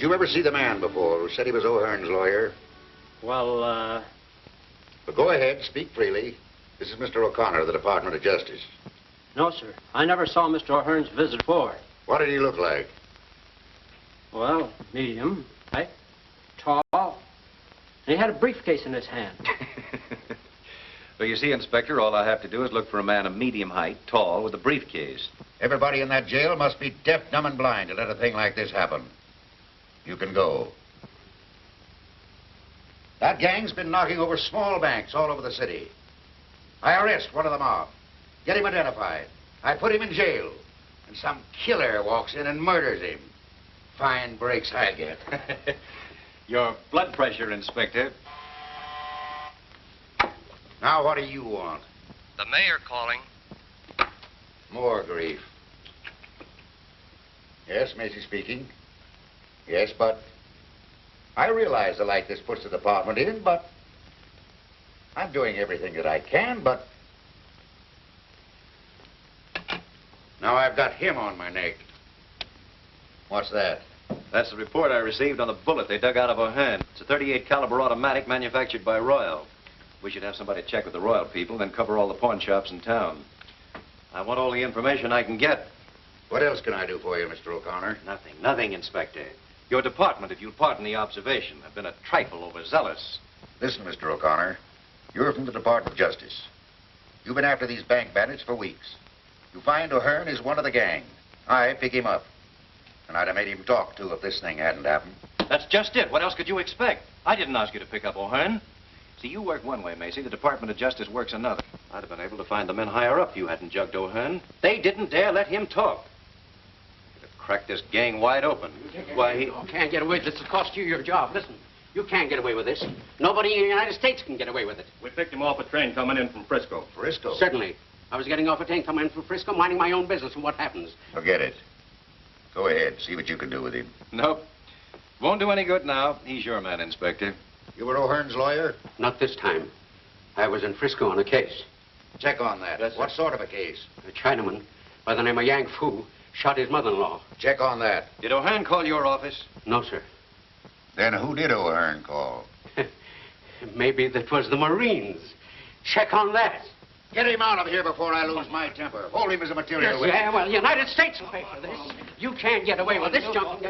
Did you ever see the man before who said he was O'Hearn's lawyer? Well, But go ahead, speak freely. This is Mr. O'Connor of the Department of Justice. no, sir. I never saw Mr. O'Hearn's visit before. What did he look like? Well, medium, height, tall. And he had a briefcase in his hand. Well, you see, Inspector, all I have to do is look for a man of medium height, tall, with a briefcase. Everybody in that jail must be deaf, dumb, and blind to let a thing like this happen. You can go. That gang's been knocking over small banks all over the city. I arrest one of the mob. Get him identified. I put him in jail. And some killer walks in and murders him. Fine breaks I get. Your blood pressure, Inspector. Now, what do you want? The mayor calling. More grief. Yes, Macy speaking. Yes, but I realize the light this puts the department in, but I'm doing everything that I can, but now I've got him on my neck. What's that? That's the report I received on the bullet they dug out of O'Hearn. It's a .38 caliber automatic manufactured by Royal. We should have somebody check with the Royal people, then cover all the pawn shops in town. I want all the information I can get. What else can I do for you, Mr. O'Connor? Nothing, Inspector. Your department, if you'll pardon the observation, have been a trifle overzealous. Listen, Mr. O'Connor. You're from the Department of Justice. You've been after these bank bandits for weeks. You find O'Hearn is one of the gang. I pick him up. And I'd have made him talk, too, if this thing hadn't happened. That's just it. What else could you expect? I didn't ask you to pick up O'Hearn. See, you work one way, Macy. The Department of Justice works another. I'd have been able to find the men higher up if you hadn't jugged O'Hearn. They didn't dare let him talk. You'd have cracked this gang wide open. Why, he... You can't get away. This will cost you your job. Listen, you can't get away with this. Nobody in the United States can get away with it. We picked him off a train coming in from Frisco. Frisco? Certainly. I was getting off a train coming in from Frisco, minding my own business, and what happens? Forget it. Go ahead. See what you can do with him. Nope. Won't do any good now. He's your man, Inspector. You were O'Hearn's lawyer? Not this time. I was in Frisco on a case. Check on that. Yes, sir. What sort of a case? A Chinaman by the name of Yang Fu shot his mother-in-law. Check on that. Did O'Hearn call your office? No, sir. Then who did O'Hearn call? Maybe that was the Marines. Check on that. Get him out of here before I lose my temper. Hold him as a material witness. Yeah, well, the United States will pay for this. You can't get away with this junk.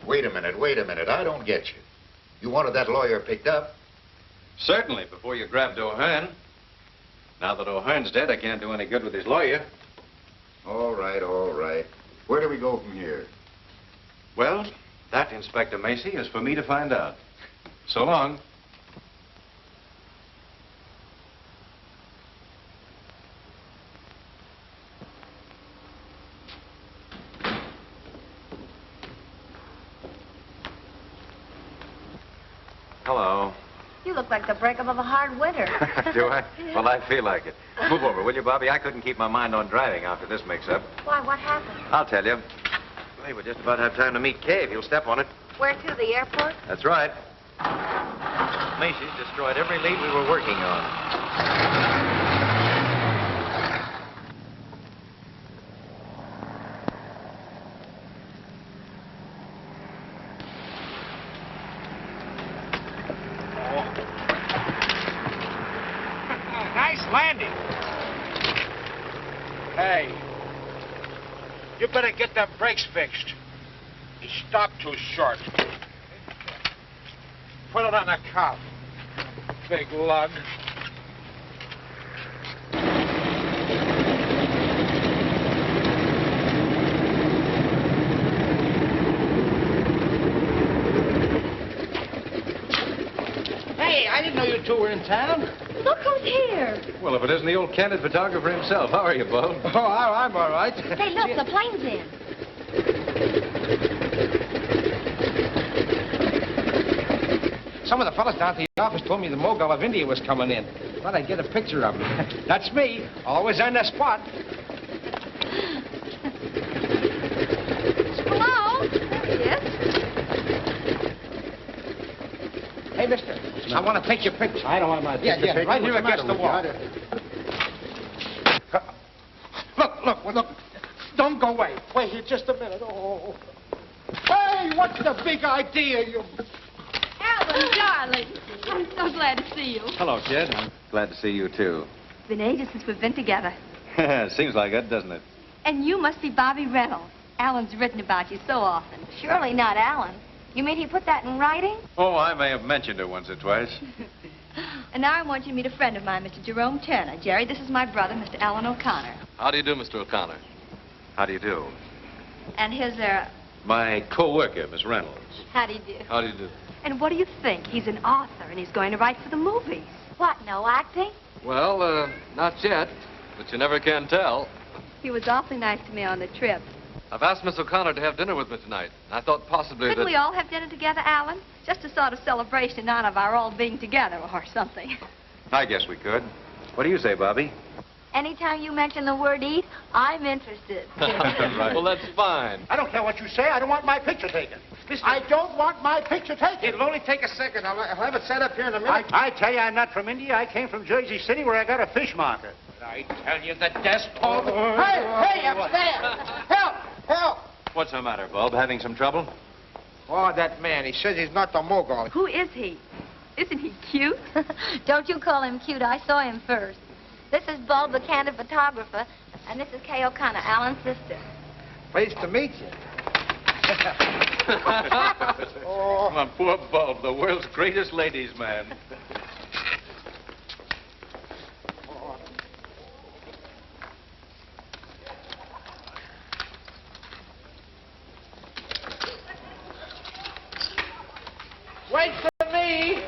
Wait a minute. I don't get you. You wanted that lawyer picked up? Certainly, before you grabbed O'Hearn. Now that O'Hearn's dead, I can't do any good with his lawyer. All right. Where do we go from here? Well, that, Inspector Macy, is for me to find out. So long. Hello. You look like the breakup of a hard winter. Do I? Well, I feel like it. Move over, will you, Bobby? I couldn't keep my mind on driving after this mix-up. Why, what happened? I'll tell you. Hey, we'll just about have time to meet Kay if you'll step on it. Where to, the airport? That's right. Macy's destroyed every lead we were working on. Nice landing. Hey, you better get them brakes fixed. You stopped too short. Put it on the cuff. Big lug. Hey, I didn't know you two were in town. Look who's here. Well, if it isn't the old candid photographer himself. How are you, Bo? Oh, I'm all right. Hey, look, the plane's in. Some of the fellas down at the office told me the Mogul of India was coming in. Thought I'd get a picture of him. That's me, always on the spot. Hello? There he is. Hey, mister, I want to take your picture. I don't want my Yeah, right here against the wall. Look. Don't go away. Wait here just a minute. Oh. Hey, what's the big idea? You... Alan, darling. I'm so glad to see you. Hello, kid. I'm glad to see you, too. It's been ages since we've been together. Seems like it, doesn't it? And you must be Bobby Reynolds. Alan's written about you so often. Surely not Alan. You mean he put that in writing? Oh, I may have mentioned it once or twice. And now I want you to meet a friend of mine, Mr. Jerome Turner. Jerry, this is my brother, Mr. Alan O'Connor. How do you do, Mr. O'Connor? How do you do? And his, My co-worker, Miss Reynolds. how do you do? How do you do? And what do you think? He's an author, and he's going to write for the movies. What, no acting? Well, not yet, but you never can tell. He was awfully nice to me on the trip. I've asked Miss O'Connor to have dinner with me tonight. I thought possibly Couldn't that... we all have dinner together, Alan? Just a sort of celebration in honor of our all being together or something. I guess we could. What do you say, Bobby? Anytime you mention the word eat, I'm interested. Right. Well, that's fine. I don't care what you say. I don't want my picture taken. I don't want my picture taken. It'll only take a second. I'll have it set up here in a minute. I tell you, I'm not from India. I came from Jersey City where I got a fish market. I tell you, the despot. Hey, up there! Help! Help! What's the matter, Bob? Having some trouble? Oh, that man. He says he's not the mogul. Who is he? Isn't he cute? Don't you call him cute. I saw him first. This is Bulb, the candid photographer, and this is Kay O'Connor, Alan's sister. Pleased to meet you. Oh, my poor Bob, the world's greatest ladies' man. Wait for me.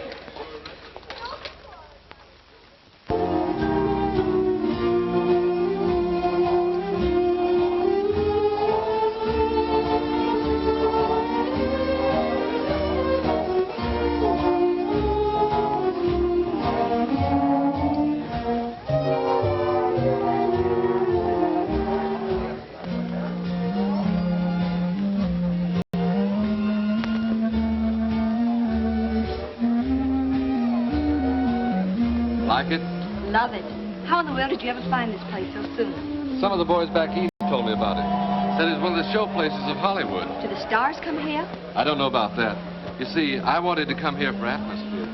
Like it? Love it. How in the world did you ever find this place so soon? Some of the boys back east told me about it. Said it's one of the show places of Hollywood. Do the stars come here? I don't know about that. You see, I wanted to come here for atmosphere.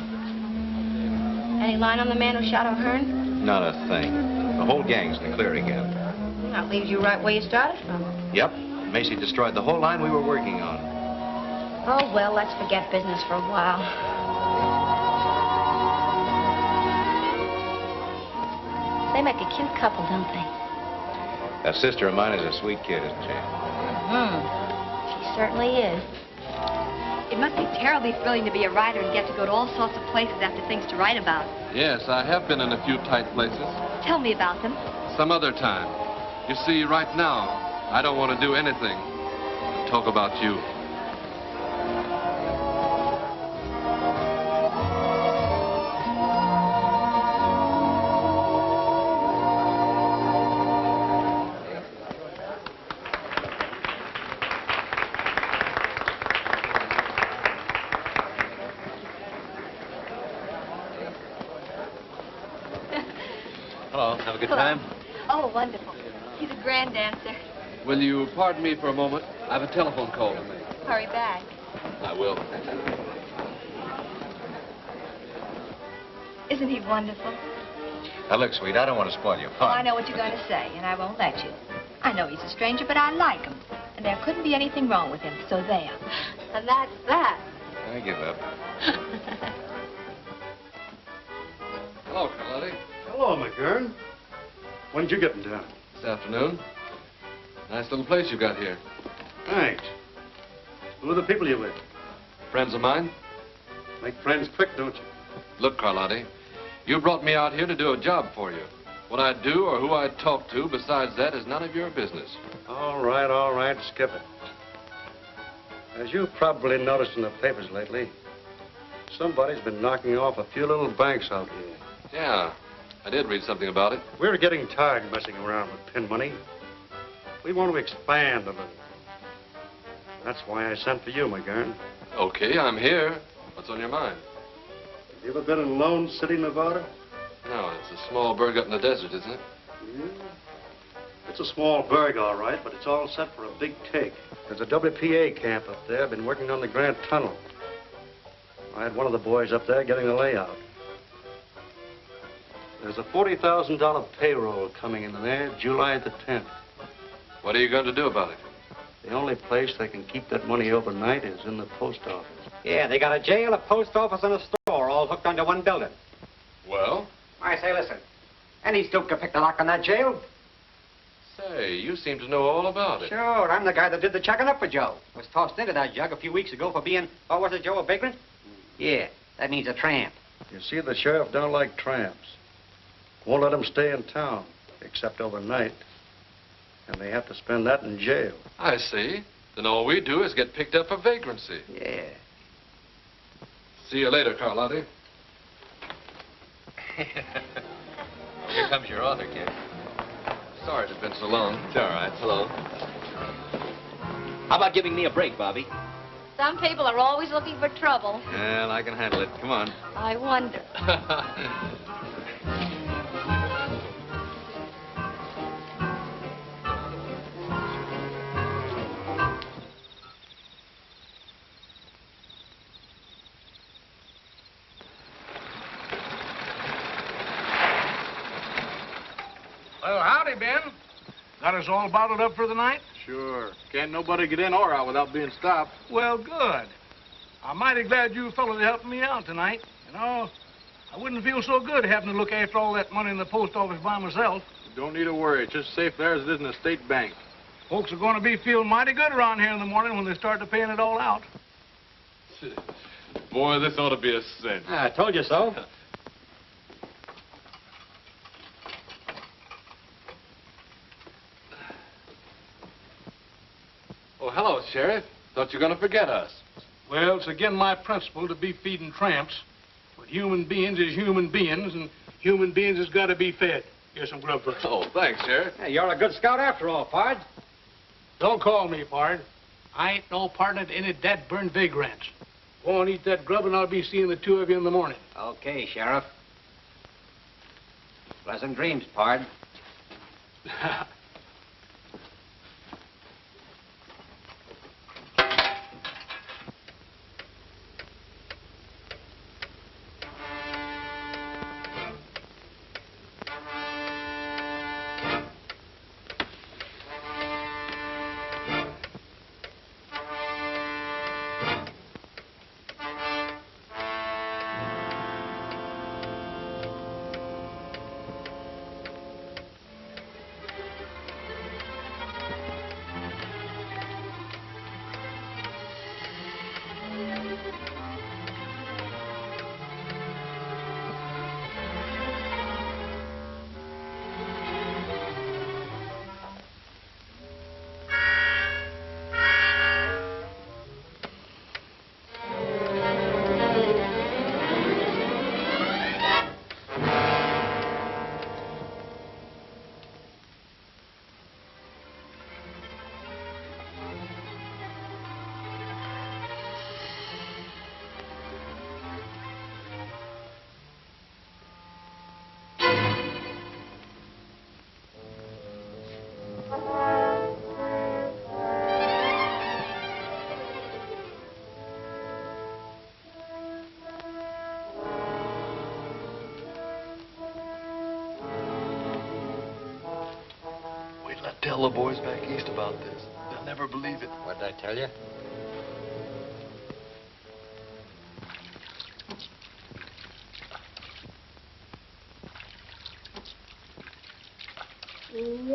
Any line on the man who shot O'Hearn? Not a thing. The whole gang's in the clear again. That leaves you right where you started from. Yep. Macy destroyed the whole line we were working on. Oh, well, let's forget business for a while. They make a cute couple, don't they? That sister of mine is a sweet kid, isn't she? She certainly is. It must be terribly thrilling to be a writer and get to go to all sorts of places after things to write about. Yes, I have been in a few tight places. Tell me about them. Some other time. You see, right now, I don't want to do anything but talk about you. Hello. Have a good Hello. time? Oh, wonderful. He's a grand dancer. Will you pardon me for a moment? I have a telephone call to make. Hurry back. I will. Isn't he wonderful? Now, look, sweet, I don't want to spoil your Oh, fun. I know what you're going to say, and I won't let you. I know he's a stranger, but I like him. And there couldn't be anything wrong with him, so there. And that's that. I give up. Hello, Carlotti. Hello, McGurn. When did you get in town? This afternoon. Nice little place you got here. Thanks. Who are the people you with? Friends of mine? Make friends quick, don't you? Look, Carlotti, you brought me out here to do a job for you. What I do or who I talk to besides that is none of your business. All right, skip it. As you've probably noticed in the papers lately, somebody's been knocking off a few little banks out here. Yeah, I did read something about it. We're getting tired messing around with pin money. We want to expand a little. That's why I sent for you, McGurn. Okay, I'm here. What's on your mind? Have you ever been in Lone City, Nevada? No, it's a small burg up in the desert, isn't it? Yeah. It's a small burg, all right, but it's all set for a big take. There's a WPA camp up there. Been working on the Grant Tunnel. I had one of the boys up there getting the layout. There's a $40,000 payroll coming in there July the 10th. What are you going to do about it? The only place they can keep that money overnight is in the post office. Yeah, they got a jail, a post office, and a store all hooked onto one building. Well? I say, listen. Any stoop can pick the lock on that jail. Say, you seem to know all about it. Sure, I'm the guy that did the checking up for Joe. Was tossed into that jug a few weeks ago for being, what was it, Joe, a vagrant? Yeah, that means a tramp. You see, the sheriff don't like tramps. Won't let them stay in town, except overnight. And they have to spend that in jail. I see. Then all we do is get picked up for vagrancy. Yeah. See you later, Carlotti. Here comes your author, kid. Sorry it's been so long. It's all right. Hello. How about giving me a break, Bobby? Some people are always looking for trouble. Well, I can handle it. Come on. I wonder. Well, howdy, Ben. Got us all bottled up for the night? Sure. Can't nobody get in or out without being stopped. Well, good. I'm mighty glad you fellas are helping me out tonight. You know, I wouldn't feel so good having to look after all that money in the post office by myself. You don't need to worry. It's just safe there as it is in a state bank. Folks are going to be feeling mighty good around here in the morning when they start to paying it all out. Boy, this ought to be a cinch. I told you so. Oh, hello, Sheriff. Thought you were going to forget us. Well, it's again my principle to be feeding tramps. But human beings is human beings, and human beings has got to be fed. Here's some grub first. Oh, thanks, Sheriff. Hey, you're a good scout after all, Pard. Don't call me, Pard. I ain't no partner to any dead-burned vagrants. Go on, eat that grub, and I'll be seeing the two of you in the morning. Okay, Sheriff. Pleasant dreams, Pard. Tell the boys back east about this. They'll never believe it. What did I tell you?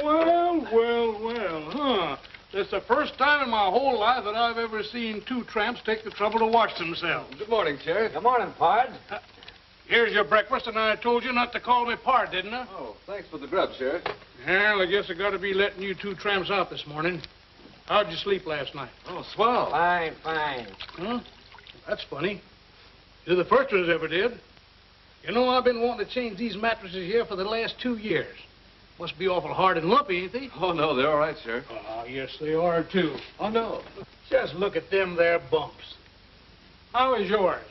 Well, huh? It's the first time in my whole life that I've ever seen two tramps take the trouble to wash themselves. Good morning, Sheriff. Good morning, Pard. Here's your breakfast, and I told you not to call me Pard, didn't I? Oh, thanks for the grub, Sheriff. Well, I guess I got to be letting you two tramps out this morning. How'd you sleep last night? Oh, swell. Fine, fine. Huh? That's funny. You're the first ones ever did. You know, I've been wanting to change these mattresses here for the last 2 years. Must be awful hard and lumpy, ain't they? Oh, no, they're all right, Sheriff. Oh, yes, they are, too. Oh, no. Just look at them there bumps. How is yours?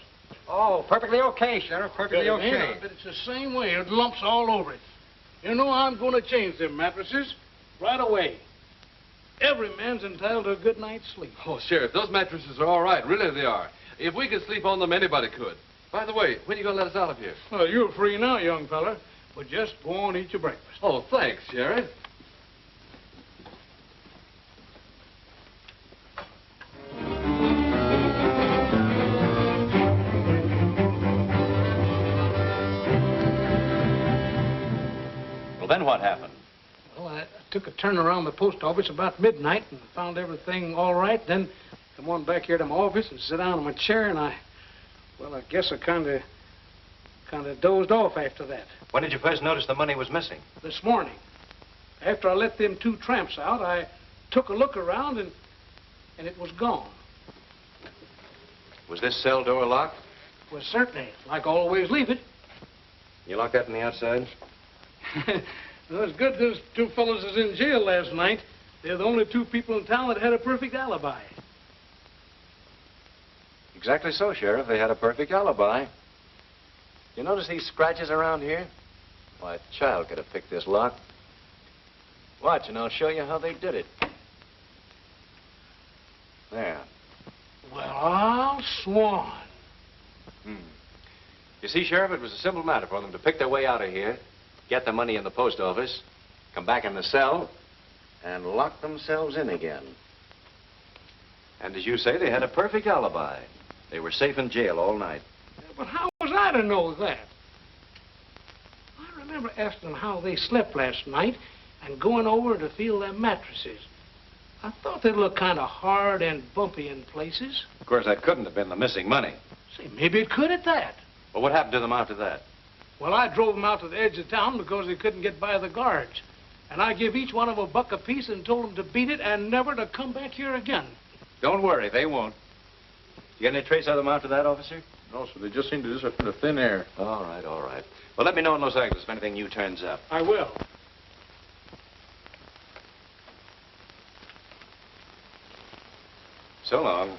Oh, perfectly okay, Sheriff. Perfectly okay. Yeah, but it's the same way. It lumps all over it. You know, I'm going to change them mattresses right away. Every man's entitled to a good night's sleep. Oh, Sheriff, those mattresses are all right. Really, they are. If we could sleep on them, anybody could. By the way, when are you going to let us out of here? Well, you're free now, young fella. But just go on and eat your breakfast. Oh, thanks, Sheriff. Well, then what happened? Well, I took a turn around the post office about midnight and found everything all right. Then come on back here to my office and sit down in my chair, and I guess I kind of dozed off after that. When did you first notice the money was missing? This morning. After I let them 2 tramps out, I took a look around, and it was gone. Was this cell door locked? Well, certainly, like I always leave it. You locked that on the outside? Well, it's good those 2 fellows is in jail last night. They're the only 2 people in town that had a perfect alibi. Exactly so, Sheriff. They had a perfect alibi. You notice these scratches around here? Why, a child could have picked this lock. Watch, and I'll show you how they did it. There. Well, I'll swan. You see, Sheriff, it was a simple matter for them to pick their way out of here, get the money in the post office, come back in the cell, and lock themselves in again. And as you say, they had a perfect alibi. They were safe in jail all night. But how was I to know that? I remember asking them how they slept last night and going over to feel their mattresses. I thought they'd look kind of hard and bumpy in places. Of course, that couldn't have been the missing money. Say, maybe it could at that. Well, what happened to them after that? Well, I drove them out to the edge of town because they couldn't get by the guards. And I give each one of them $1 apiece and told them to beat it and never to come back here again. Don't worry, they won't. You get any trace of them after that, officer? No, sir. They just seem to disappear into thin air. All right, all right. Well, let me know in Los Angeles if anything new turns up. I will. So long.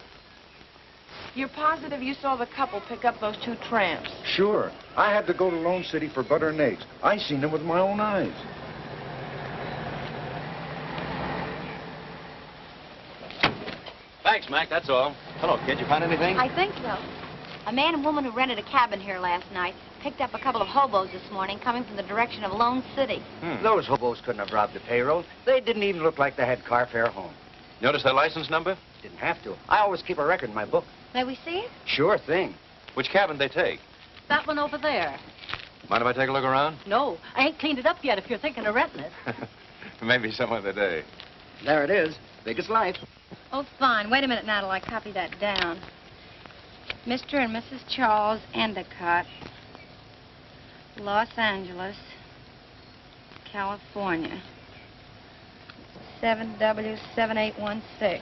You're positive you saw the couple pick up those 2 tramps? Sure. I had to go to Lone City for butter and eggs. I seen them with my own eyes. Thanks, Mac, that's all. Hello, kid. You find anything? I think so. A man and woman who rented a cabin here last night picked up a couple of hobos this morning coming from the direction of Lone City. Those hobos couldn't have robbed the payroll. They didn't even look like they had car fare home. Notice their license number? Didn't have to. I always keep a record in my book. May we see it? Sure thing. Which cabin they take? That one over there. Mind if I take a look around? No, I ain't cleaned it up yet if you're thinking of renting it. Maybe some other day. There it is. Big as life. Oh, fine. Wait a minute now till I copy that down. Mr. and Mrs. Charles Endicott, Los Angeles, California. 7W7816.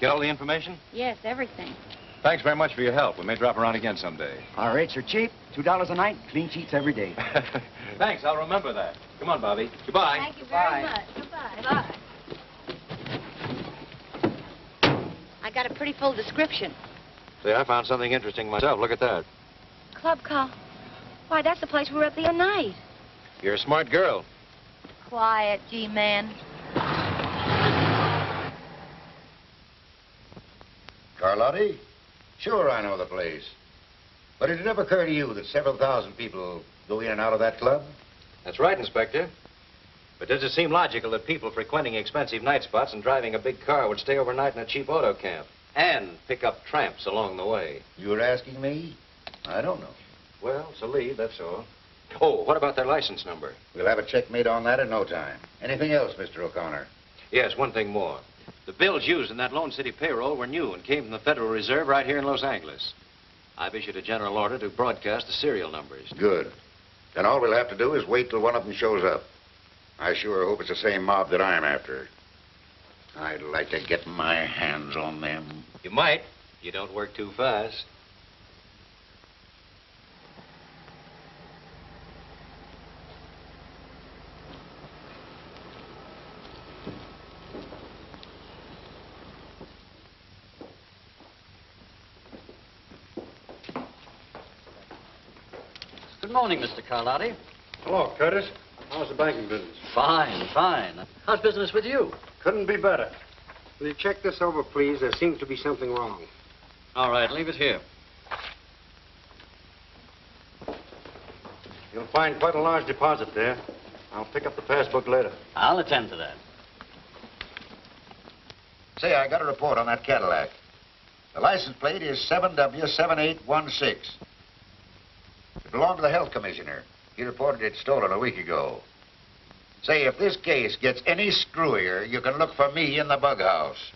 Get all the information? Yes, everything. Thanks very much for your help. We may drop around again someday. Our rates are cheap. $2 a night. Clean sheets every day. Thanks, I'll remember that. Come on, Bobby. Goodbye. Thank you very much. Goodbye. Bye. I got a pretty full description. See, I found something interesting myself. Look at that. Club call. Why, that's the place we were at the other night. You're a smart girl. Quiet, G-man. Carlotti? Sure, I know the place. But did it ever occur to you that several thousand people go in and out of that club? That's right, Inspector. But does it seem logical that people frequenting expensive night spots and driving a big car would stay overnight in a cheap auto camp and pick up tramps along the way? You're asking me? I don't know. Well, it's a lead, that's all. Oh, what about their license number? We'll have a check made on that in no time. Anything else, Mr. O'Connor? Yes, one thing more. The bills used in that Lone City payroll were new and came from the Federal Reserve right here in Los Angeles. I've issued a general order to broadcast the serial numbers. Good. Then all we'll have to do is wait till one of them shows up. I sure hope it's the same mob that I'm after. I'd like to get my hands on them. You might. You don't work too fast. Good morning, Mr. Carlotti. Hello, Curtis. How's the banking business? Fine, fine. How's business with you? Couldn't be better. Will you check this over, please? There seems to be something wrong. All right, leave it here. You'll find quite a large deposit there. I'll pick up the passbook later. I'll attend to that. Say, I got a report on that Cadillac. The license plate is 7W7816. It belonged to the health commissioner. He reported it stolen a week ago. Say, if this case gets any screwier, you can look for me in the bug house.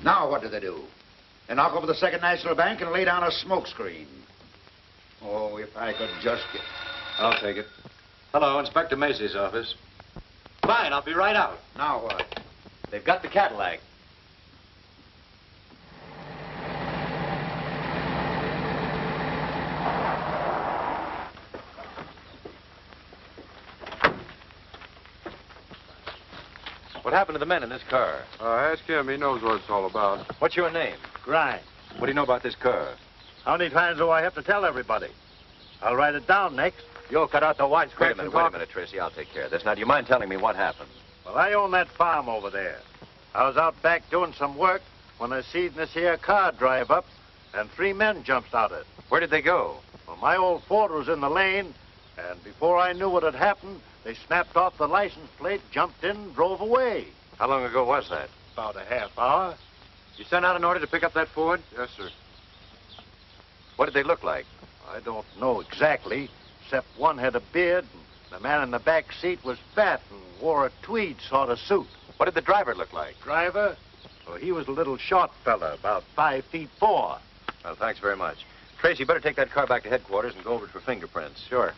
Now what do they do? They knock over the Second National Bank and lay down a smoke screen. Oh, if I could just get... I'll take it. Hello, Inspector Macy's office. Fine, I'll be right out. Now what? They've got the Cadillac. What happened to the men in this car? Ask him. He knows what it's all about. What's your name? Grimes. What do you know about this car? How many times do I have to tell everybody? I'll write it down next. You'll cut out the Wait wisecracks a minute, and wait a talk. minute, Tracy. I'll take care of this. Now, do you mind telling me what happened? Well, I own that farm over there. I was out back doing some work when I seen this here car drive up, and 3 men jumped out of it. Where did they go? Well, my old Ford was in the lane, and before I knew what had happened, they snapped off the license plate, jumped in, and drove away. How long ago was that? About a half hour. You sent out an order to pick up that Ford? Yes, sir. What did they look like? I don't know exactly, except one had a beard, and the man in the back seat was fat and wore a tweed sort of suit. What did the driver look like? Driver? Well, he was a little short fella, about 5'4". Well, thanks very much. Tracy, you better take that car back to headquarters and go over it for fingerprints. Sure.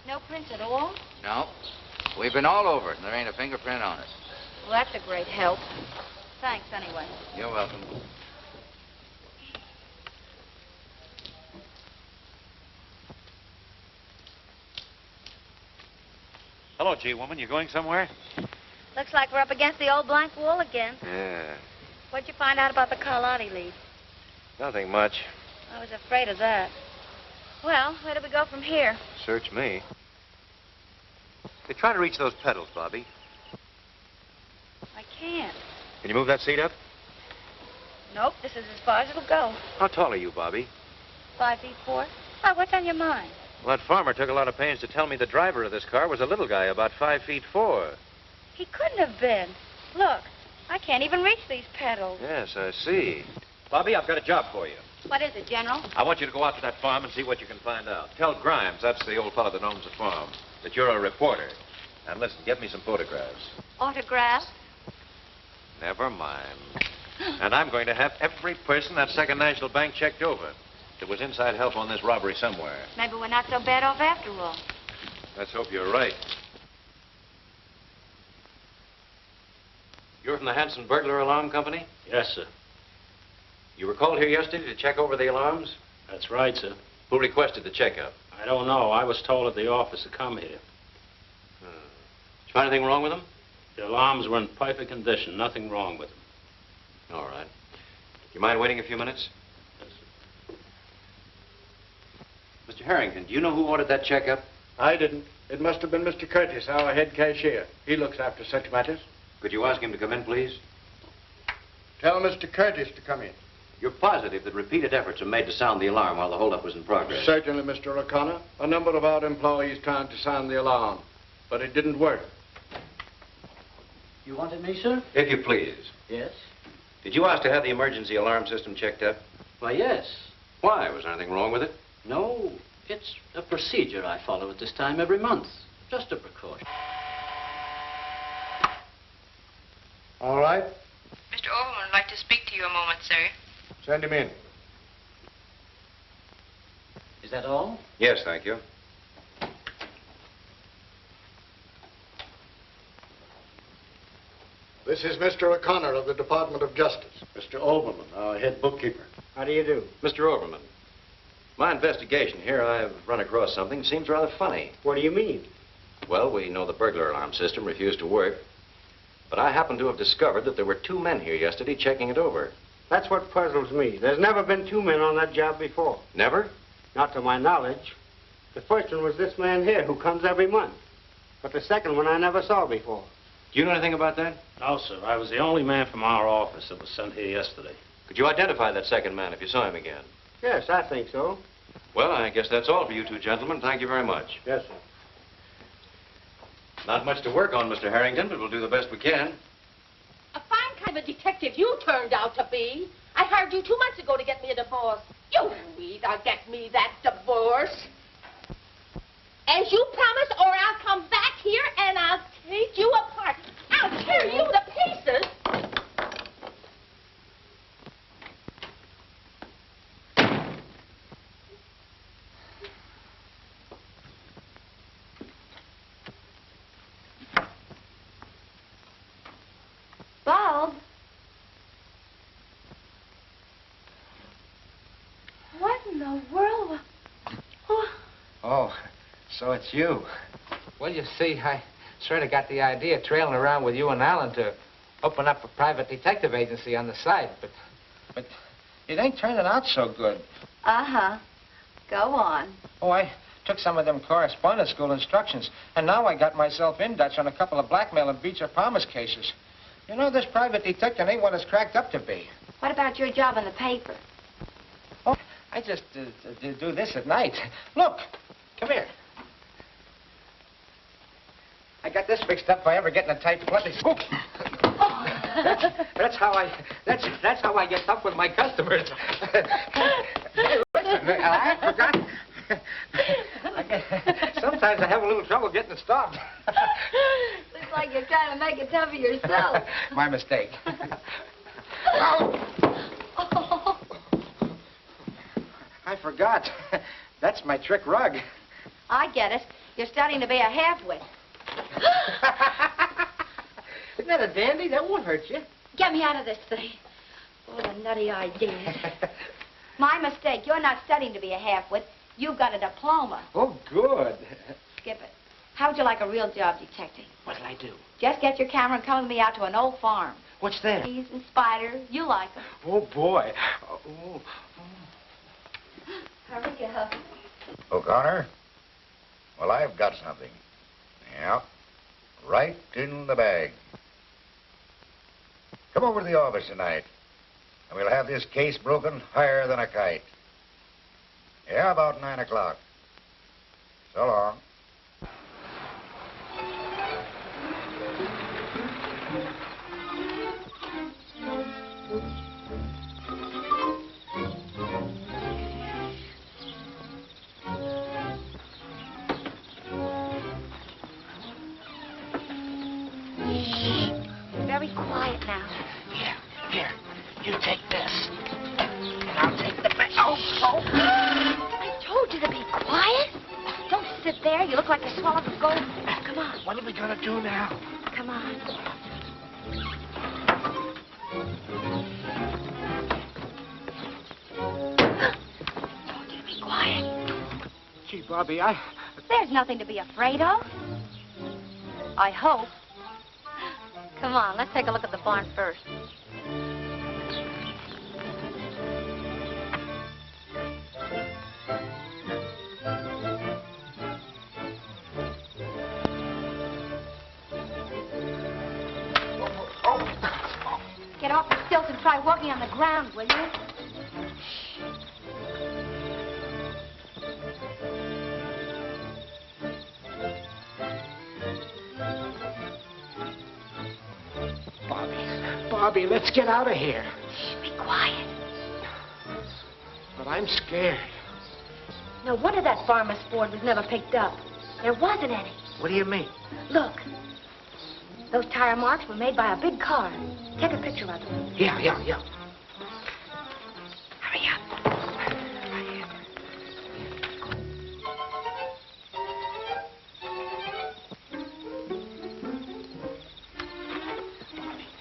No prints at all? No. We've been all over it, and there ain't a fingerprint on it. Well, that's a great help. Thanks, anyway. You're welcome. Hello, G-woman. You going somewhere? Looks like we're up against the old blank wall again. Yeah. What'd you find out about the Carlotti lead? Nothing much. I was afraid of that. Well, where do we go from here? Search me. Hey, try to reach those pedals, Bobby. I can't. Can you move that seat up? Nope, this is as far as it'll go. How tall are you, Bobby? 5'4". Why, what's on your mind? Well, that farmer took a lot of pains to tell me the driver of this car was a little guy, about 5'4". He couldn't have been. Look, I can't even reach these pedals. Yes, I see. Bobby, I've got a job for you. What is it, General? I want you to go out to that farm and see what you can find out. Tell Grimes, that's the old fellow that owns the farm, that you're a reporter. And listen, get me some photographs. Autograph? Never mind. And I'm going to have every person at Second National Bank checked over. There was inside help on this robbery somewhere. Maybe we're not so bad off after all. Let's hope you're right. You're from the Hanson Burglar Alarm Company? Yes, sir. You were called here yesterday to check over the alarms? That's right, sir. Who requested the checkup? I don't know. I was told at the office to come here. Did you find anything wrong with them? The alarms were in perfect condition. Nothing wrong with them. All right. You mind waiting a few minutes? Yes, sir. Mr. Harrington, do you know who ordered that checkup? I didn't. It must have been Mr. Curtis, our head cashier. He looks after such matters. Could you ask him to come in, please? Tell Mr. Curtis to come in. You're positive that repeated efforts were made to sound the alarm while the holdup was in progress? Certainly, Mr. O'Connor. A number of our employees tried to sound the alarm, but it didn't work. You wanted me, sir? If you please. Yes. Did you ask to have the emergency alarm system checked up? Why, yes. Why? Was there anything wrong with it? No, it's a procedure I follow at this time every month. Just a precaution. All right. Mr. Overman would like to speak to you a moment, sir. Send him in. Is that all? Yes, thank you. This is Mr. O'Connor of the Department of Justice. Mr. Overman, our head bookkeeper. How do you do? Mr. Overman, my investigation here, I've run across something that seems rather funny. What do you mean? Well, we know the burglar alarm system refused to work, but I happen to have discovered that there were 2 men here yesterday checking it over. That's what puzzles me. There's never been 2 men on that job before. Never? Not to my knowledge. The first one was this man here who comes every month. But the second one I never saw before. Do you know anything about that? No, sir. I was the only man from our office that was sent here yesterday. Could you identify that second man if you saw him again? Yes, I think so. Well, I guess that's all for you 2 gentlemen. Thank you very much. Yes, sir. Not much to work on, Mr. Harrington, but we'll do the best we can. A fine kind of a detective you turned out to be. I hired you 2 months ago to get me a divorce. You either get me that divorce, as you promised, or I'll come back here and I'll take you apart. I'll tear you to pieces. Bulb? What in the world? Oh, so it's you. Well, you see, I sort of got the idea trailing around with you and Alan to open up a private detective agency on the side, but it ain't turning out so good. Uh-huh. Go on. Oh, I took some of them correspondence school instructions, and now I got myself in Dutch on a couple of blackmail and breach of promise cases. You know, this private detective ain't what it's cracked up to be. What about your job in the paper? Oh, I just do this at night. Look, come here. I got this fixed up if I ever get in a tight place. Oh. That's how I get tough with my customers. Hey, listen, I forgot. Sometimes I have a little trouble getting it stopped. Looks like you're trying to make it tougher yourself. My mistake. Oh. I forgot. That's my trick rug. I get it. You're starting to be a half-wit. Isn't that a dandy? That won't hurt you. Get me out of this thing. Oh, the nutty ideas. My mistake. You're not studying to be a half-wit. You've got a diploma. Oh, good. Skip it. How would you like a real job detecting? What'll I do? Just get your camera and come with me out to an old farm. What's there? Bees and spiders. You like them. Oh, boy. Oh. Hurry up. O'Connor? Well, I've got something. Yeah. Right in the bag. Come over to the office tonight, and we'll have this case broken higher than a kite. Yeah, about 9 o'clock. So long. Very quiet now. Here. You take this. And I'll take the bag. Oh. I told you to be quiet. Don't sit there. You look like you swallowed a gold. Come on. What are we going to do now? Come on. Told you to be quiet. Gee, Bobby, There's nothing to be afraid of. I hope. Come on, let's take a look at the barn first. Get off the stilts and try walking on the ground, will you? Bobby, let's get out of here. Be quiet. But I'm scared. No wonder that farmer's Ford was never picked up. There wasn't any. What do you mean? Look. Those tire marks were made by a big car. Take a picture of them. Yeah. Hurry up.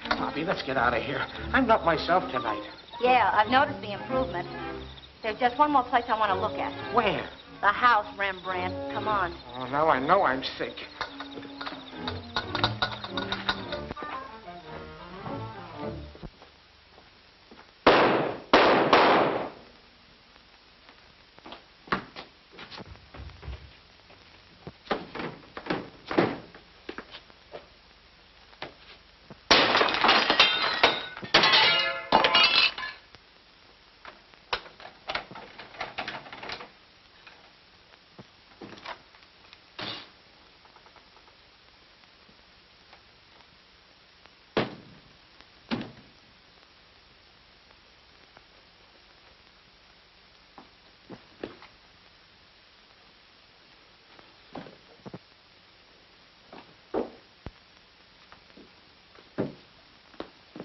Bobby, let's get out of here. I'm not myself tonight. Yeah, I've noticed the improvement. There's just one more place I want to look at. Where? The house, Rembrandt. Come on. Oh, now I know I'm sick.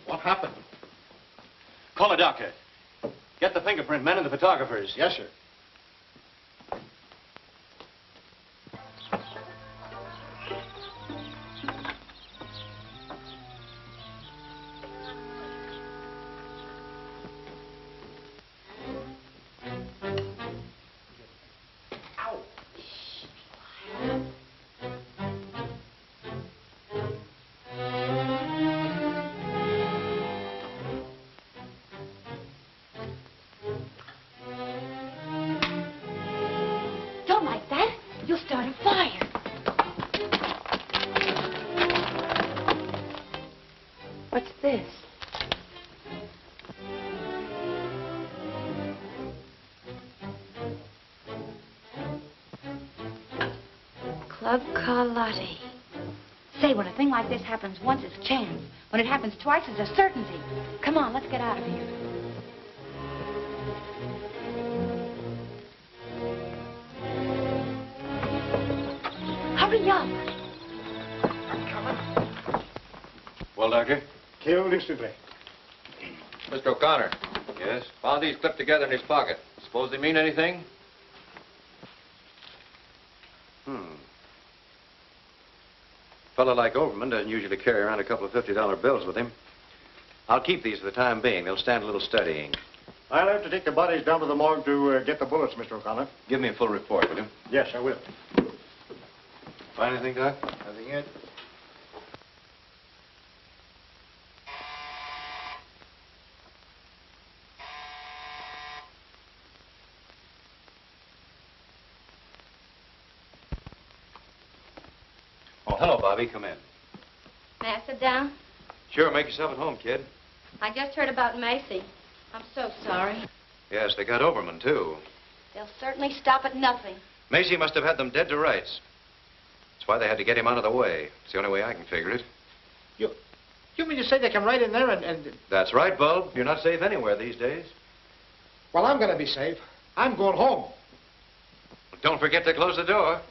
What happened? Call a doctor. Get the fingerprint men and the photographers. Yes, sir. Don't like that. You'll start a fire. What's this? Club Carlotti. Say, when a thing like this happens once, it's a chance. When it happens twice, it's a certainty. Come on, let's get out of here. Hurry up. Well, Doctor? Killed instantly. Mr. O'Connor. Yes? Found these clipped together in his pocket. Suppose they mean anything? A fellow like Overman doesn't usually carry around a couple of $50 bills with him. I'll keep these for the time being. They'll stand a little studying. I'll have to take the bodies down to the morgue to get the bullets, Mr. O'Connor. Give me a full report, will you? Yes, I will. Find anything, Doc? Nothing yet. Oh, hello, Bobby. Come in. May I sit down? Sure, make yourself at home, kid. I just heard about Macy. I'm so sorry. Yes, they got Overman, too. They'll certainly stop at nothing. Macy must have had them dead to rights. That's why they had to get him out of the way. It's the only way I can figure it. You mean to say they come right in there and... That's right, Bulb. You're not safe anywhere these days. Well, I'm going to be safe. I'm going home. Well, don't forget to close the door.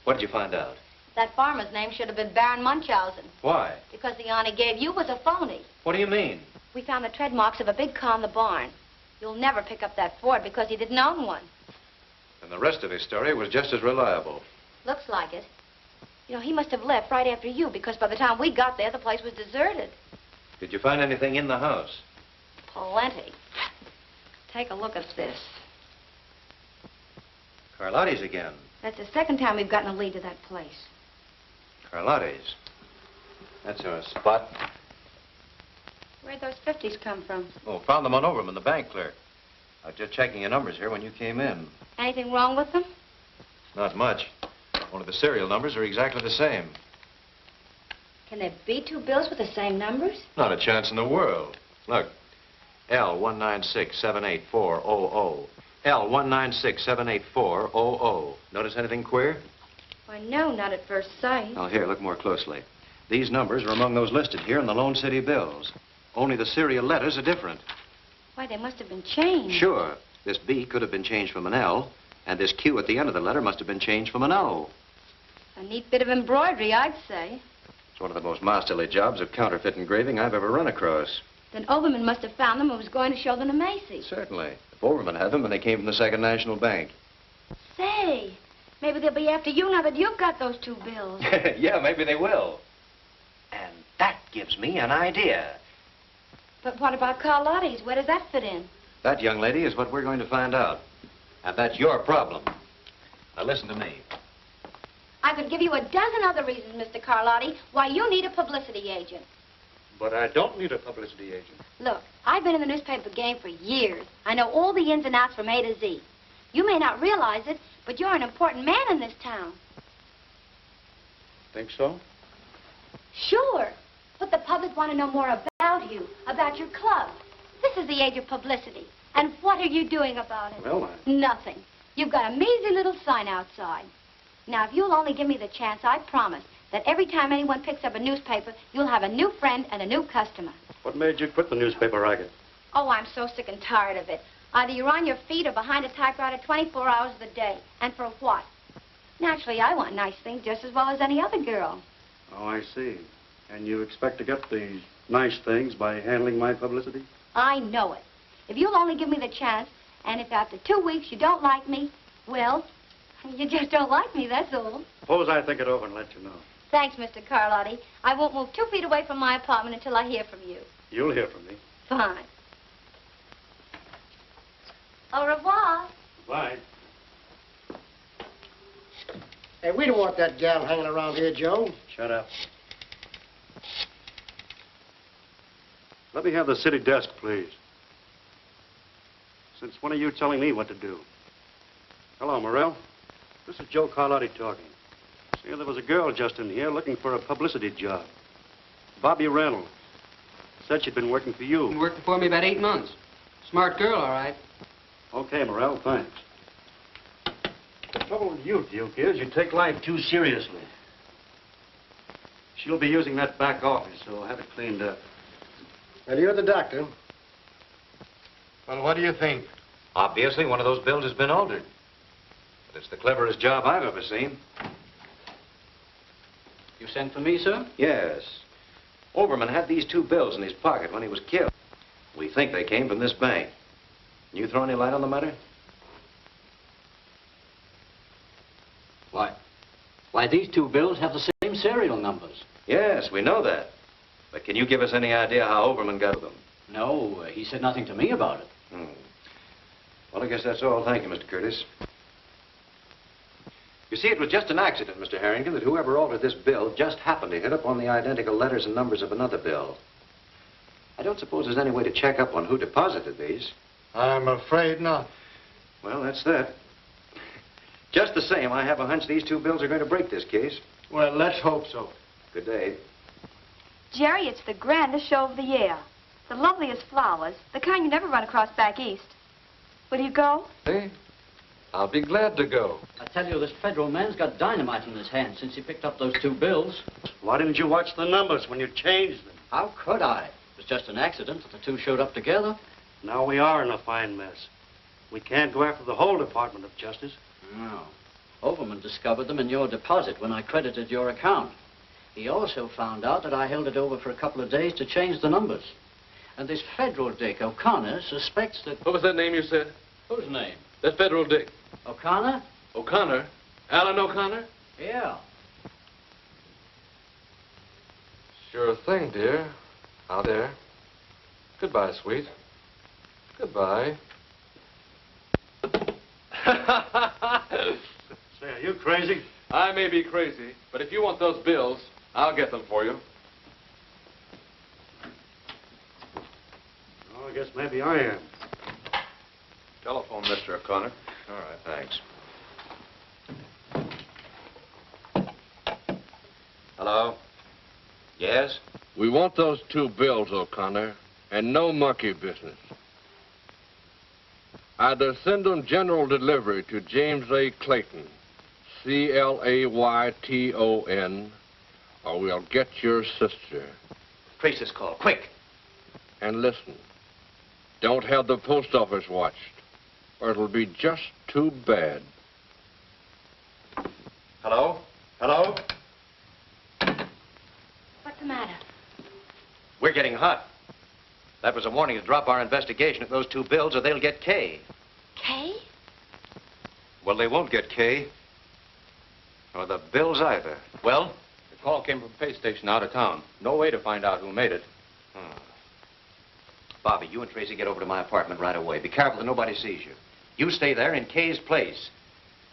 What did you find out? That farmer's name should have been Baron Munchausen. Why? Because the yarn he gave you was a phony. What do you mean? We found the tread marks of a big car in the barn. You'll never pick up that Ford because he didn't own one. And the rest of his story was just as reliable. Looks like it. You know, he must have left right after you because by the time we got there, the place was deserted. Did you find anything in the house? Plenty. Take a look at this. Carlotti's again. That's the second time we've gotten a lead to that place. Carlotti's. That's our spot. Where'd those 50s come from? Oh, found them on Overman, the bank clerk. I was just checking your numbers here when you came in. Anything wrong with them? Not much. Only the serial numbers are exactly the same. Can there be two bills with the same numbers? Not a chance in the world. Look, L196-78400. L196-78400. Notice anything queer? Why, no, not at first sight. Oh, here, look more closely. These numbers are among those listed here in the Lone City bills. Only the serial letters are different. Why, they must have been changed. Sure. This B could have been changed from an L, and this Q at the end of the letter must have been changed from an O. A neat bit of embroidery, I'd say. It's one of the most masterly jobs of counterfeit engraving I've ever run across. Then Overman must have found them and was going to show them to Macy. Certainly. If Overman had them, and they came from the Second National Bank. Say, maybe they'll be after you now that you've got those two bills. Yeah, maybe they will. And that gives me an idea. But what about Carlotti's? Where does that fit in? That, young lady, is what we're going to find out. And that's your problem. Now, listen to me. I could give you a dozen other reasons, Mr. Carlotti, why you need a publicity agent. But I don't need a publicity agent. Look, I've been in the newspaper game for years. I know all the ins and outs from A to Z. You may not realize it, but you're an important man in this town. Think so? Sure. But the public want to know more about you, about your club. This is the age of publicity. And what are you doing about it? Well, Nothing. You've got a measly little sign outside. Now, if you'll only give me the chance, I promise that every time anyone picks up a newspaper, you'll have a new friend and a new customer. What made you quit the newspaper racket? Oh, I'm so sick and tired of it. Either you're on your feet or behind a typewriter 24 hours of the day. And for what? Naturally, I want nice things just as well as any other girl. Oh, I see. And you expect to get these nice things by handling my publicity? I know it. If you'll only give me the chance, and if after 2 weeks you don't like me, well, you just don't like me, that's all. Suppose I think it over and let you know. Thanks, Mr. Carlotti. I won't move 2 feet away from my apartment until I hear from you. You'll hear from me. Fine. Au revoir. Bye. Hey, we don't want that gal hanging around here, Joe. Shut up. Let me have the city desk, please. Since when are you telling me what to do? Hello, Morrell. This is Joe Carlotti talking. See, there was a girl just in here looking for a publicity job. Bobby Reynolds. Said she'd been working for you. Been working for me about 8 months. Smart girl, all right. Okay, Morrell, thanks. The trouble with you, Duke, is you take life too seriously. She'll be using that back office, so have it cleaned up. Well, you're the doctor. Well, what do you think? Obviously, one of those bills has been altered. But it's the cleverest job I've ever seen. You sent for me, sir? Yes. Overman had these two bills in his pocket when he was killed. We think they came from this bank. Can you throw any light on the matter? Why, these two bills have the same serial numbers. Yes, we know that. But can you give us any idea how Overman got them? No, he said nothing to me about it. Well, I guess that's all. Thank you, Mr. Curtis. You see, it was just an accident, Mr. Harrington, that whoever altered this bill just happened to hit upon the identical letters and numbers of another bill. I don't suppose there's any way to check up on who deposited these. I'm afraid not. Well, that's that. Just the same, I have a hunch these two bills are going to break this case. Well, let's hope so. Good day. Jerry, it's the grandest show of the year. The loveliest flowers, the kind you never run across back east. Will you go? Hey, I'll be glad to go. I tell you, this federal man's got dynamite in his hand since he picked up those two bills. Why didn't you watch the numbers when you changed them? How could I? It was just an accident that the two showed up together. Now we are in a fine mess. We can't go after the whole Department of Justice. No. Overman discovered them in your deposit when I credited your account. He also found out that I held it over for a couple of days to change the numbers. And this federal dick, O'Connor, suspects that... What was that name you said? Whose name? That federal dick. O'Connor? O'Connor? Alan O'Connor? Yeah. Sure thing, dear. Out there. Goodbye, sweet. Goodbye. Say, are you crazy? I may be crazy, but if you want those bills, I'll get them for you. Oh, I guess maybe I am. Telephone, Mr. O'Connor. All right, thanks. Hello? Yes? We want those 2 bills, O'Connor, and no monkey business. Either send them general delivery to James A. Clayton, Clayton, or we'll get your sister. Trace this call, quick. And listen, don't have the post office watched, or it'll be just too bad. Hello? Hello? What's the matter? We're getting hot. That was a warning to drop our investigation of those 2 bills or they'll get K. Kay? Well, they won't get K. Or the bills either. Well? The call came from a pay station out of town. No way to find out who made it. Bobby, you and Tracy get over to my apartment right away. Be careful that nobody sees you. You stay there in Kay's place.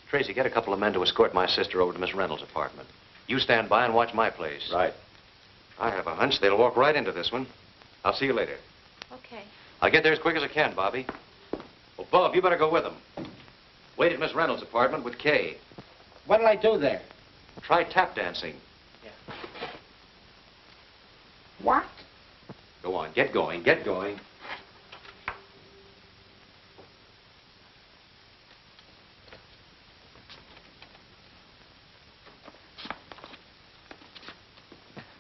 Tracy, get a couple of men to escort my sister over to Miss Reynolds' apartment. You stand by and watch my place. Right. I have a hunch they'll walk right into this one. I'll see you later. Okay. I'll get there as quick as I can, Bobby. Well, Bob, you better go with them. Wait at Miss Reynolds' apartment with Kay. What'll I do there? Try tap dancing. What? Go on, get going, get going.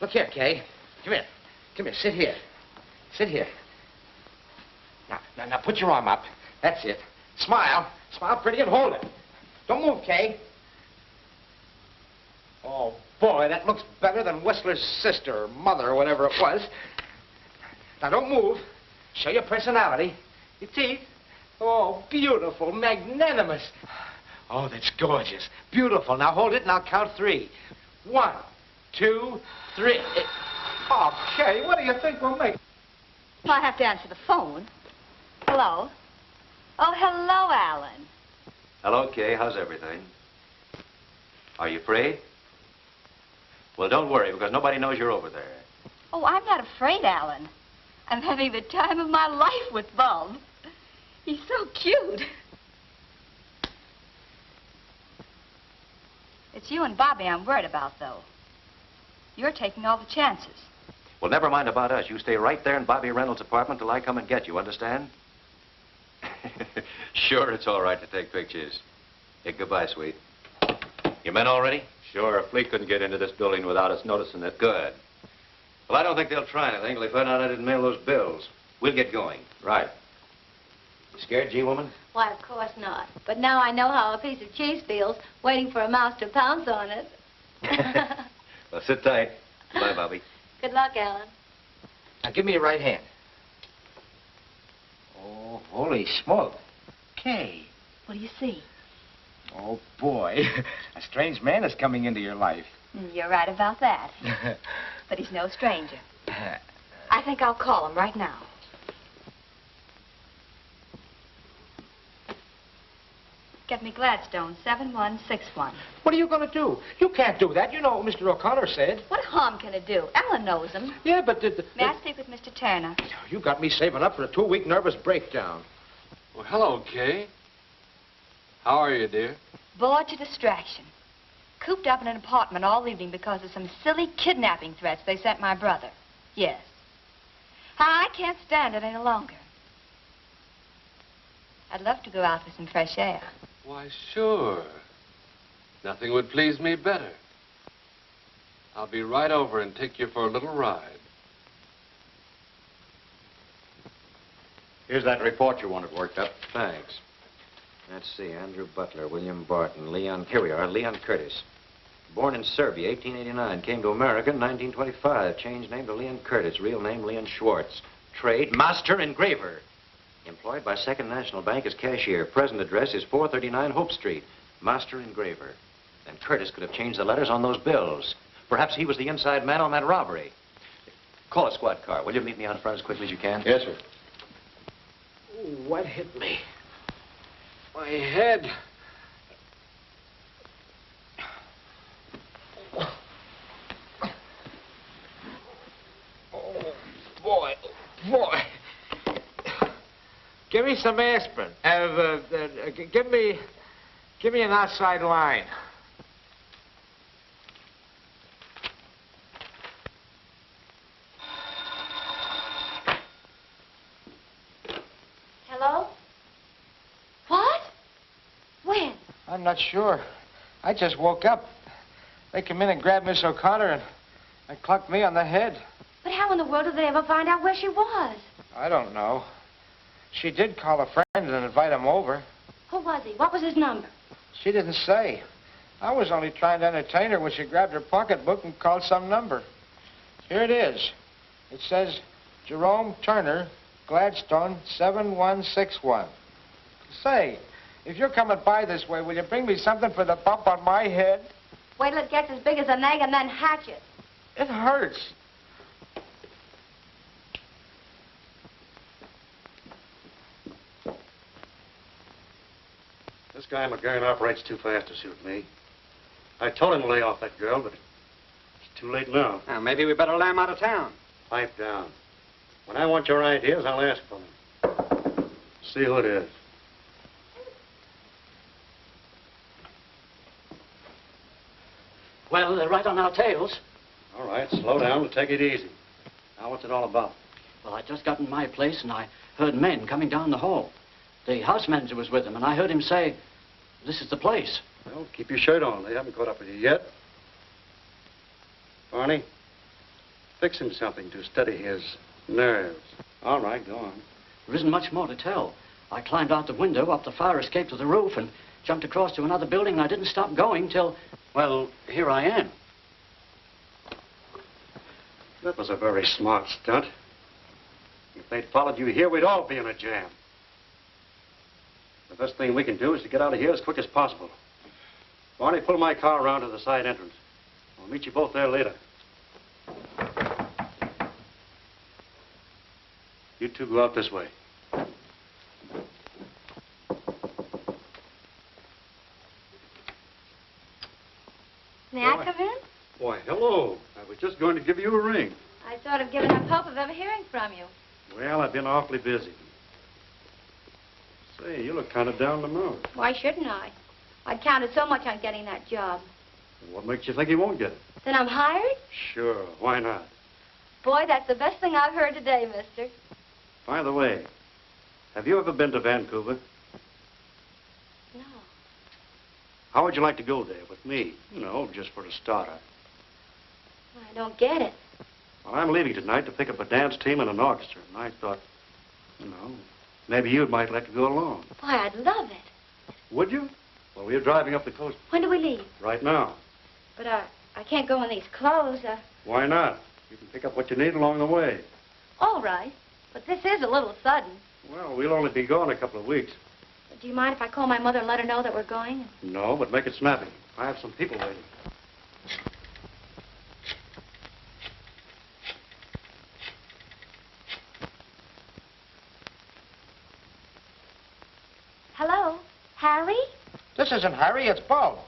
Look here, Kay. Come here. Come here. Sit here. Sit here. Now, put your arm up. That's it. Smile. Smile pretty and hold it. Don't move, Kay. Oh, boy, that looks better than Whistler's sister or mother or whatever it was. Now, don't move. Show your personality. Your teeth. Oh, beautiful, magnanimous. Oh, that's gorgeous. Beautiful. Now, hold it and I'll count 3. 1, 2, 3. Oh, Kay, what do you think we'll make? Well, I have to answer the phone. Hello? Oh, hello, Alan. Hello, Kay. How's everything? Are you afraid? Well, don't worry, because nobody knows you're over there. Oh, I'm not afraid, Alan. I'm having the time of my life with Bob. He's so cute. It's you and Bobby I'm worried about, though. You're taking all the chances. Well, never mind about us. You stay right there in Bobby Reynolds' apartment till I come and get you, understand? Sure, it's all right to take pictures. Hey, goodbye, sweet. Your men all ready? Sure, a fleet couldn't get into this building without us noticing it. Good. Well, I don't think they'll try anything till they find out I didn't mail those bills. We'll get going. Right. You scared, G-woman? Why, of course not. But now I know how a piece of cheese feels, waiting for a mouse to pounce on it. Well, sit tight. Bye, Bobby. Good luck, Alan. Now, give me your right hand. Oh, holy smoke. Kay. What do you see? Oh, boy. A strange man is coming into your life. You're right about that. But he's no stranger. I think I'll call him right now. Get me Gladstone, 7161. What are you going to do? You can't do that. You know what Mr. O'Connor said. What harm can it do? Ellen knows him. Yeah, but... May I speak with Mr. Turner? You got me saving up for a 2-week nervous breakdown. Well, hello, Kay. How are you, dear? Bored to distraction. Cooped up in an apartment all evening because of some silly kidnapping threats they sent my brother. Yes. I can't stand it any longer. I'd love to go out for some fresh air. Why, sure. Nothing would please me better. I'll be right over and take you for a little ride. Here's that report you wanted worked up. Thanks. Let's see, Andrew Butler, William Barton, Leon... Here we are, Leon Curtis. Born in Serbia, 1889. Came to America in 1925. Changed name to Leon Curtis. Real name, Leon Schwartz. Trade, master engraver. Employed by Second National Bank as cashier. Present address is 439 Hope Street. Master engraver. Then Curtis could have changed the letters on those bills. Perhaps he was the inside man on that robbery. Call a squad car. Will you meet me out front as quickly as you can? Yes, sir. Ooh, what hit me? My head. Oh, boy. Boy. Give me some aspirin. Give me an outside line. not sure. I just woke up. They come in and grabbed Miss O'Connor and clunked me on the head. But how in the world did they ever find out where she was? I don't know. She did call a friend and invite him over. Who was he? What was his number? She didn't say. I was only trying to entertain her when she grabbed her pocketbook and called some number. Here it is. It says, Jerome Turner, Gladstone, 7161. Say, if you're coming by this way, will you bring me something for the bump on my head? Wait till it gets as big as an egg and then hatch it. It hurts. This guy McGurn operates too fast to suit me. I told him to lay off that girl, but it's too late now. Now, maybe we better lay him out of town. Pipe down. When I want your ideas, I'll ask for them. See who it is. Well, they're right on our tails. All right, slow down and take it easy. Now, what's it all about? Well, I just got in my place and I heard men coming down the hall. The house manager was with them, and I heard him say, this is the place. Well, keep your shirt on. They haven't caught up with you yet. Barney, fix him something to steady his nerves. All right, go on. There isn't much more to tell. I climbed out the window, up the fire escape to the roof, and jumped across to another building, and I didn't stop going till, well, here I am. That was a very smart stunt. If they'd followed you here, we'd all be in a jam. The best thing we can do is to get out of here as quick as possible. Barney, pull my car around to the side entrance. I'll meet you both there later. You two go out this way. May I come in? Why, hello. I was just going to give you a ring. I sort of given up hope of ever hearing from you. Well, I've been awfully busy. Say, you look kind of down the mood. Why shouldn't I? I'd counted so much on getting that job. What makes you think you won't get it? Then I'm hired? Sure, why not? Boy, that's the best thing I've heard today, mister. By the way, have you ever been to Vancouver? No. How would you like to go there with me? You know, just for a starter. I don't get it. Well, I'm leaving tonight to pick up a dance team and an orchestra, and I thought, you know, maybe you might like to go along. Boy, I'd love it. Would you? Well, we're driving up the coast. When do we leave? Right now. But I can't go in these clothes. Why not? You can pick up what you need along the way. All right. But this is a little sudden. Well, we'll only be gone a couple of weeks. Do you mind if I call my mother and let her know that we're going? No, but make it snappy. I have some people waiting. Hello? Harry? This isn't Harry, it's Bo.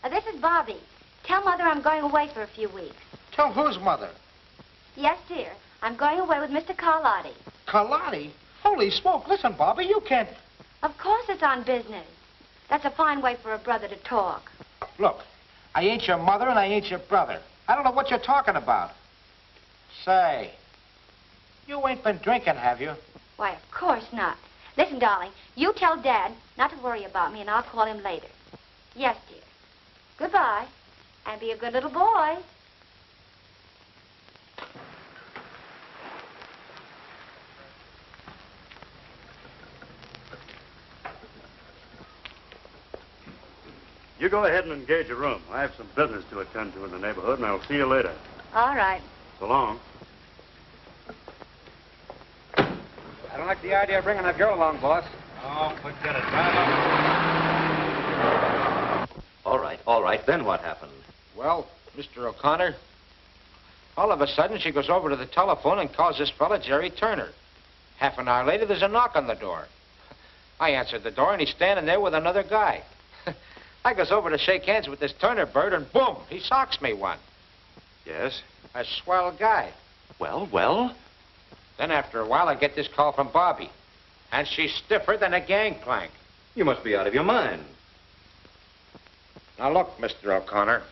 This is Bobby. Tell Mother I'm going away for a few weeks. Tell whose mother? Yes, dear. I'm going away with Mr. Carlotti. Carlotti? Holy smoke, listen, Bobby, you can't... Of course it's on business. That's a fine way for a brother to talk. Look, I ain't your mother and I ain't your brother. I don't know what you're talking about. Say, you ain't been drinking, have you? Why, of course not. Listen, darling, you tell Dad not to worry about me, and I'll call him later. Yes, dear. Goodbye, and be a good little boy. You go ahead and engage a room. I have some business to attend to in the neighborhood, and I'll see you later. All right. So long. I don't like the idea of bringing that girl along, boss. Oh, forget it. Drive up. All right. Then what happened? Well, Mr. O'Connor, all of a sudden she goes over to the telephone and calls this fella Jerry Turner. Half an hour later, there's a knock on the door. I answered the door, and he's standing there with another guy. I goes over to shake hands with this Turner bird, and boom, he socks me one. Yes? A swell guy. Well? Then after a while, I get this call from Bobby. And she's stiffer than a gangplank. You must be out of your mind. Now look, Mr. O'Connor.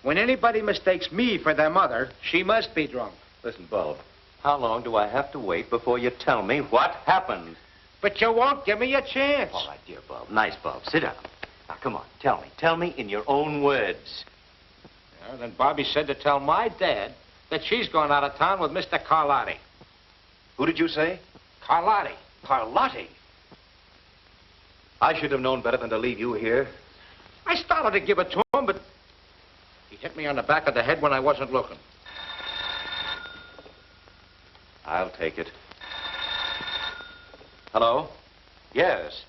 When anybody mistakes me for their mother, she must be drunk. Listen, Bob, how long do I have to wait before you tell me what happened? But you won't give me a chance. All right, dear Bob. Nice, Bob. Sit down. Now, come on, tell me. Tell me in your own words. Yeah, then Bobby said to tell my dad that she's going out of town with Mr. Carlotti. Who did you say? Carlotti. Carlotti? I should have known better than to leave you here. I started to give it to him, but he hit me on the back of the head when I wasn't looking. I'll take it. Hello? Yes.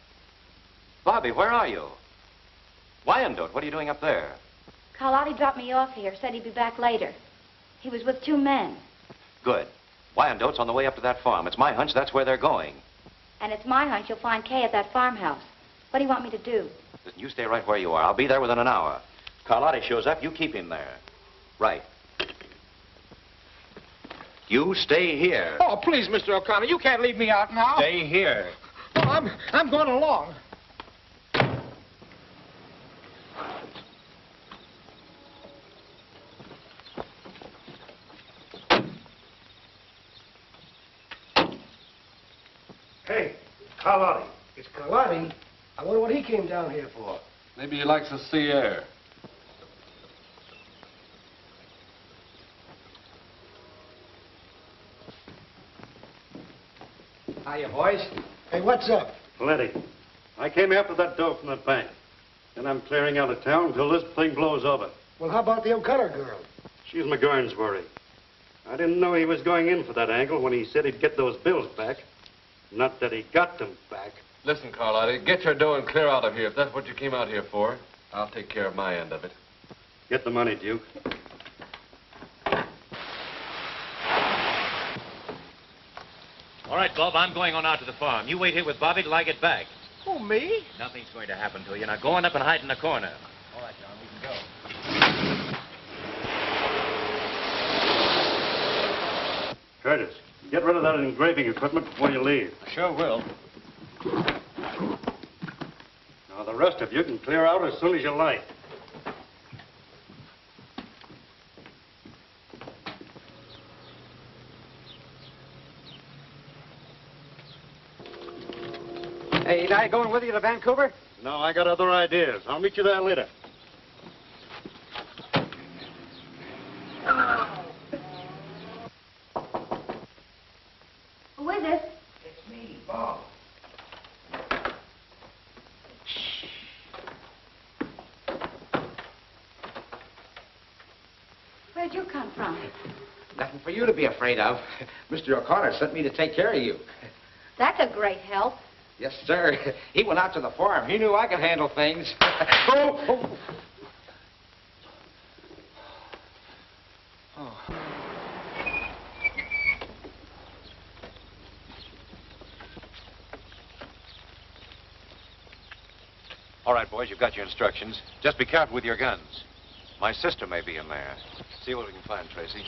Bobby, where are you? Wyandotte, what are you doing up there? Carlotti dropped me off here, said he'd be back later. He was with 2 men. Good. Wyandotte's on the way up to that farm. It's my hunch that's where they're going. And it's my hunch you'll find Kay at that farmhouse. What do you want me to do? Listen, you stay right where you are. I'll be there within an hour. Carlotti shows up, you keep him there. Right. You stay here. Oh, please, Mr. O'Connor, you can't leave me out now. Stay here. Oh, I'm going along. Hey, Carlotti. It's Carlotti. I wonder what he came down here for. Maybe he likes the sea air. Hiya, boys. Hey, what's up? Plenty. I came after that dough from the bank. And I'm clearing out of town until this thing blows over. Well, how about the O'Connor girl? She's McGurn's worry. I didn't know he was going in for that angle when he said he'd get those bills back. Not that he got them back. Listen, Carlotti, get your dough and clear out of here if that's what you came out here for. I'll take care of my end of it. Get the money, Duke. All right, Bob, I'm going on out to the farm. You wait here with Bobby till I get back. Who, me? Nothing's going to happen to you. Now go on up and hide in the corner. All right, John, we can go. Curtis, get rid of that engraving equipment before you leave. Sure will. Now, the rest of you can clear out as soon as you like. Hey, ain't I going with you to Vancouver? No, I got other ideas. I'll meet you there later. Who is it? It's me, Bob. Where'd you come from? Nothing for you to be afraid of. Mr. O'Connor sent me to take care of you. That's a great help. Yes, sir. He went out to the farm. He knew I could handle things. Oh. All right, boys, you've got your instructions. Just be careful with your guns. My sister may be in there. See what we can find, Tracy.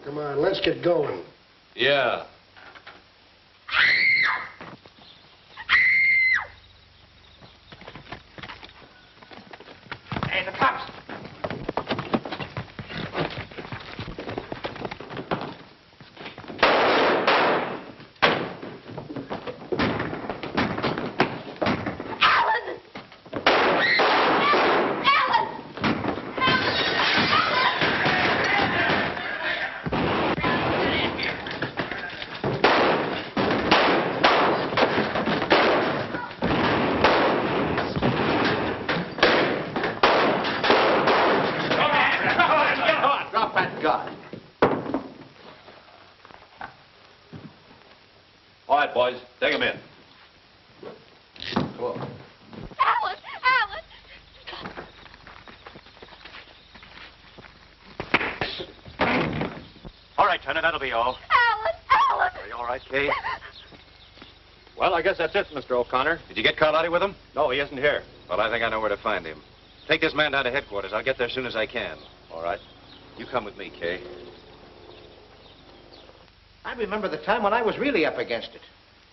Come on, let's get going. Yeah. Hey, the cops. All right, boys, take him in. Come on. Alan! Alan! All right, Turner, that'll be all. Alan! Are you all right, Kay? Well, I guess that's it, Mr. O'Connor. Did you get Carlotti with him? No, he isn't here. Well, I think I know where to find him. Take this man down to headquarters. I'll get there as soon as I can. All right. You come with me, Kay. I remember the time when I was really up against it.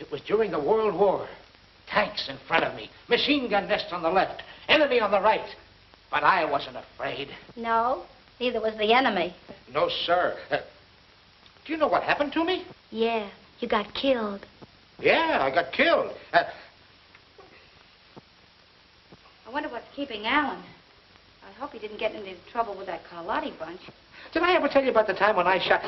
It was during the World War. Tanks in front of me, machine gun nests on the left, enemy on the right. But I wasn't afraid. No, neither was the enemy. No, sir. Do you know what happened to me? Yeah, you got killed. Yeah, I got killed. I wonder what's keeping Alan. I hope he didn't get into trouble with that Carlotti bunch. Did I ever tell you about the time when I shot...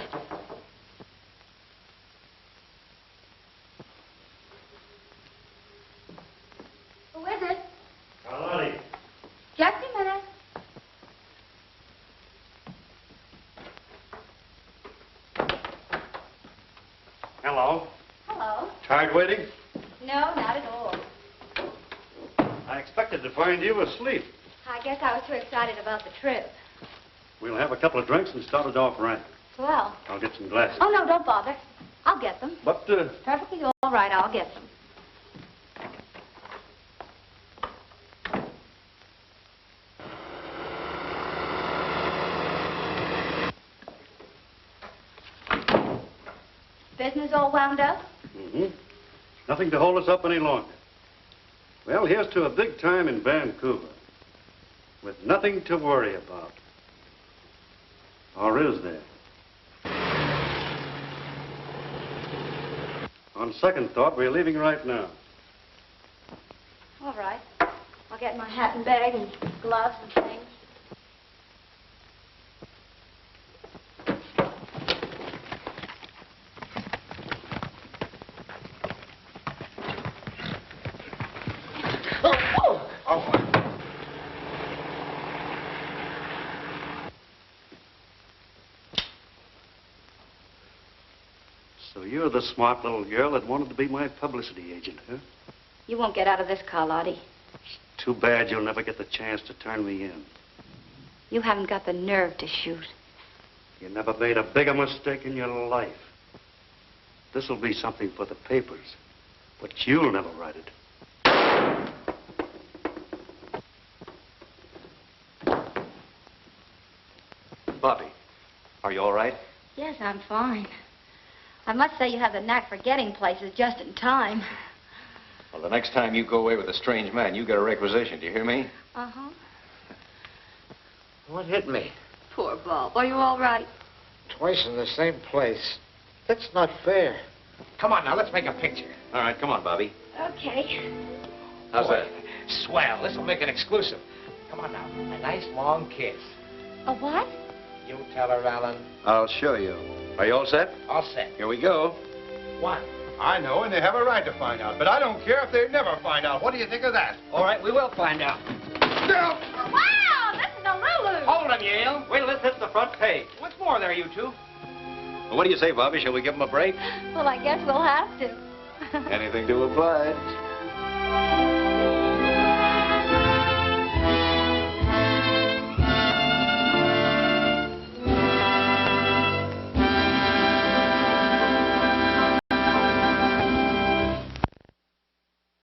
Who is it? Carlotti. Just a minute. Hello. Hello. Tired waiting? No, not at all. I expected to find you asleep. I guess I was too excited about the trip. We'll have a couple of drinks and start it off right. Well. I'll get some glasses. Oh, no, don't bother. I'll get them. But, Perfectly all right, I'll get them. Business all wound up? Mm-hmm. Nothing to hold us up any longer. Well, here's to a big time in Vancouver. With nothing to worry about. Or is there? On second thought, we're leaving right now. All right. I'll get my hat and bag and gloves and things. So you're the smart little girl that wanted to be my publicity agent, huh? You won't get out of this, Carlotti. Too bad you'll never get the chance to turn me in. You haven't got the nerve to shoot. You never made a bigger mistake in your life. This'll be something for the papers, but you'll never write it. Bobby, are you all right? Yes, I'm fine. I must say you have the knack for getting places just in time. Well, the next time you go away with a strange man, you get a requisition. Do you hear me? Uh-huh. What hit me? Poor Bob. Are you all right? Twice in the same place. That's not fair. Come on now, let's make a picture. All right, come on, Bobby. Okay. How's that? Swell. This'll make it exclusive. Come on now. A nice long kiss. A what? You tell her, Alan. I'll show you. Are you all set? All set. Here we go. One. I know, and they have a right to find out, but I don't care if they never find out. What do you think of that? All right, we will find out. Wow, this is a Lulu. Hold him, Yale. Wait till this hits the front page. What's more there, you two? Well, what do you say, Bobby? Shall we give him a break? Well, I guess we'll have to. Anything to oblige.